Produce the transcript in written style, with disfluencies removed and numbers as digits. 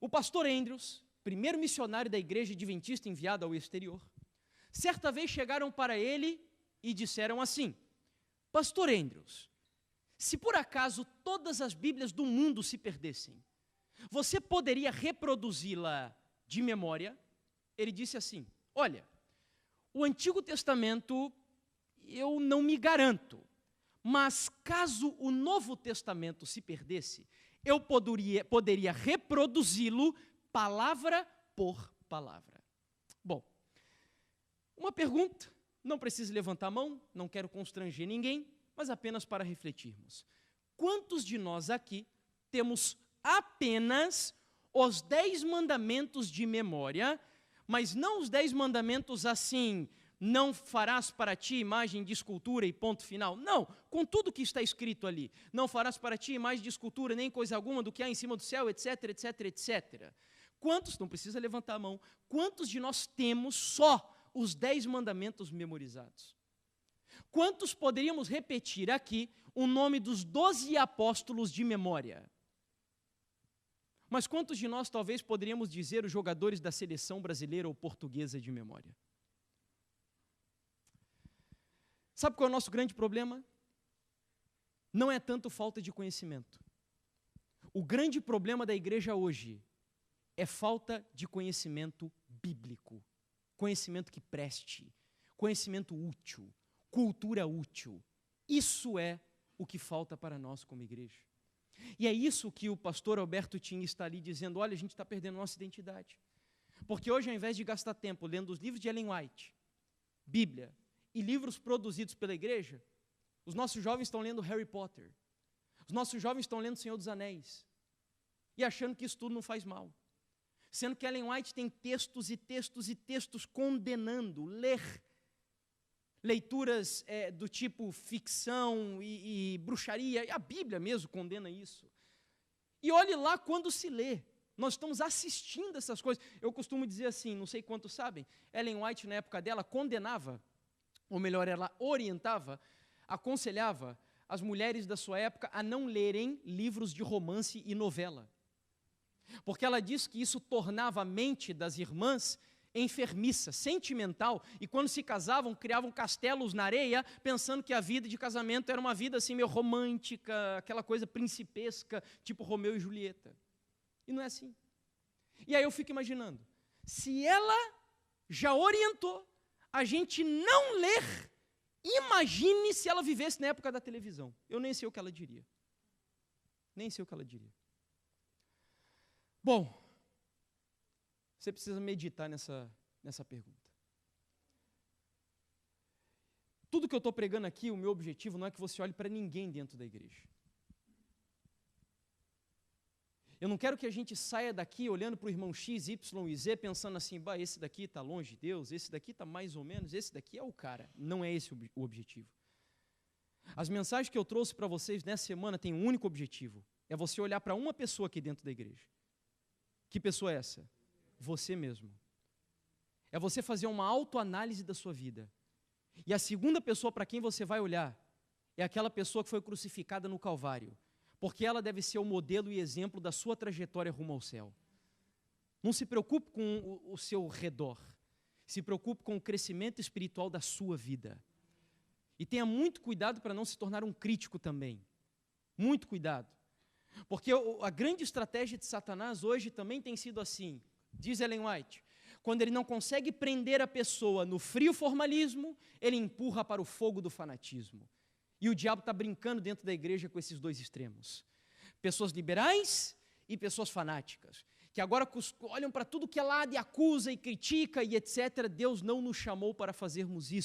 O pastor Andrews, primeiro missionário da igreja adventista enviado ao exterior, certa vez chegaram para ele e disseram assim: Pastor Andrews, se por acaso todas as Bíblias do mundo se perdessem, você poderia reproduzi-la de memória? Ele disse assim: olha, o Antigo Testamento eu não me garanto, mas caso o Novo Testamento se perdesse, eu poderia reproduzi-lo palavra por palavra. Bom, uma pergunta, não precisa levantar a mão, não quero constranger ninguém, mas apenas para refletirmos. Quantos de nós aqui temos apenas os 10 mandamentos de memória, mas não os 10 mandamentos assim, não farás para ti imagem de escultura e ponto final? Não, com tudo que está escrito ali. Não farás para ti imagem de escultura, nem coisa alguma do que há em cima do céu, etc, etc, etc. Quantos, não precisa levantar a mão, quantos de nós temos só os 10 mandamentos memorizados? Quantos poderíamos repetir aqui o nome dos 12 apóstolos de memória? Mas quantos de nós talvez poderíamos dizer os jogadores da seleção brasileira ou portuguesa de memória? Sabe qual é o nosso grande problema? Não é tanto falta de conhecimento. O grande problema da igreja hoje é falta de conhecimento bíblico, conhecimento que preste, conhecimento útil, cultura útil. Isso é o que falta para nós como igreja. E é isso que o pastor Alberto Tim está ali dizendo: olha, a gente está perdendo nossa identidade. Porque hoje, ao invés de gastar tempo lendo os livros de Ellen White, Bíblia, e livros produzidos pela igreja, os nossos jovens estão lendo Harry Potter, os nossos jovens estão lendo Senhor dos Anéis, e achando que isso tudo não faz mal. Sendo que Ellen White tem textos e textos e textos condenando leituras do tipo ficção e bruxaria, e a Bíblia mesmo condena isso. E olhe lá quando se lê, nós estamos assistindo essas coisas. Eu costumo dizer assim, não sei quantos sabem, Ellen White na época dela condenava, ou melhor, ela orientava, aconselhava as mulheres da sua época a não lerem livros de romance e novela. Porque ela diz que isso tornava a mente das irmãs enfermiça, sentimental, e quando se casavam, criavam castelos na areia, pensando que a vida de casamento era uma vida assim meio romântica, aquela coisa principesca, tipo Romeu e Julieta. E não é assim. E aí eu fico imaginando, se ela já orientou a gente não ler, imagine se ela vivesse na época da televisão. Eu nem sei o que ela diria. Nem sei o que ela diria. Bom, você precisa meditar nessa pergunta. Tudo que eu estou pregando aqui, o meu objetivo não é que você olhe para ninguém dentro da igreja. Eu não quero que a gente saia daqui olhando para o irmão X, Y e Z, pensando assim, bah, esse daqui está longe de Deus, esse daqui está mais ou menos, esse daqui é o cara. Não é esse o objetivo. As mensagens que eu trouxe para vocês nessa semana têm um único objetivo, é você olhar para uma pessoa aqui dentro da igreja. Que pessoa é essa? Você mesmo. É você fazer uma autoanálise da sua vida. E a segunda pessoa para quem você vai olhar é aquela pessoa que foi crucificada no Calvário, porque ela deve ser o modelo e exemplo da sua trajetória rumo ao céu. Não se preocupe com o seu redor, se preocupe com o crescimento espiritual da sua vida. E tenha muito cuidado para não se tornar um crítico também. Muito cuidado. Porque a grande estratégia de Satanás hoje também tem sido assim, diz Ellen White, quando ele não consegue prender a pessoa no frio formalismo, ele empurra para o fogo do fanatismo. E o diabo está brincando dentro da igreja com esses dois extremos. Pessoas liberais e pessoas fanáticas, que agora olham para tudo que é lado e acusa e critica e etc. Deus não nos chamou para fazermos isso.